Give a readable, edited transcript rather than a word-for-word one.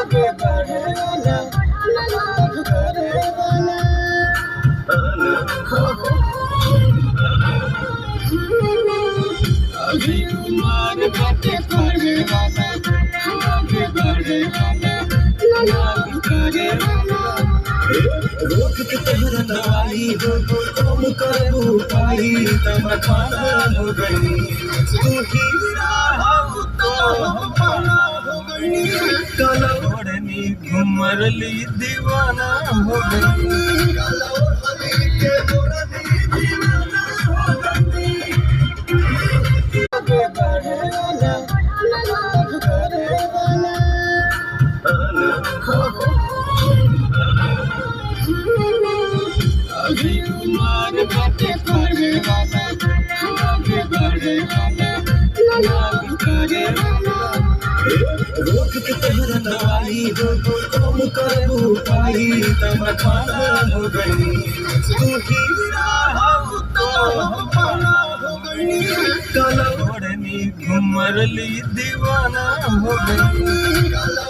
आगे बढ़े वाला लव करे वाला अभी उम्र बाटे पढ़े वाला आगे बढ़े वाला लव करे वाला रोक के तहरा दवाई हो तुम करू पाई तब खाना हो गई तू हीरा हो तो पाना हो गई काला ओढ़नी घुमरली दीवाना हो गई काला ओढ़नी के ओढ़नी दीवाना हो गई आगे बढ़े वाला लव करे वाला अभी उम्र बाटे पढ़े वाला आगे बढ़े वाला लव करे वाला रोक के तहरा दवाई हो तुम करू पाई तब खाना हो गई तू हीरा हो तो पाना हो गई काला ओढ़नी घुमरली दीवाना हो गई काला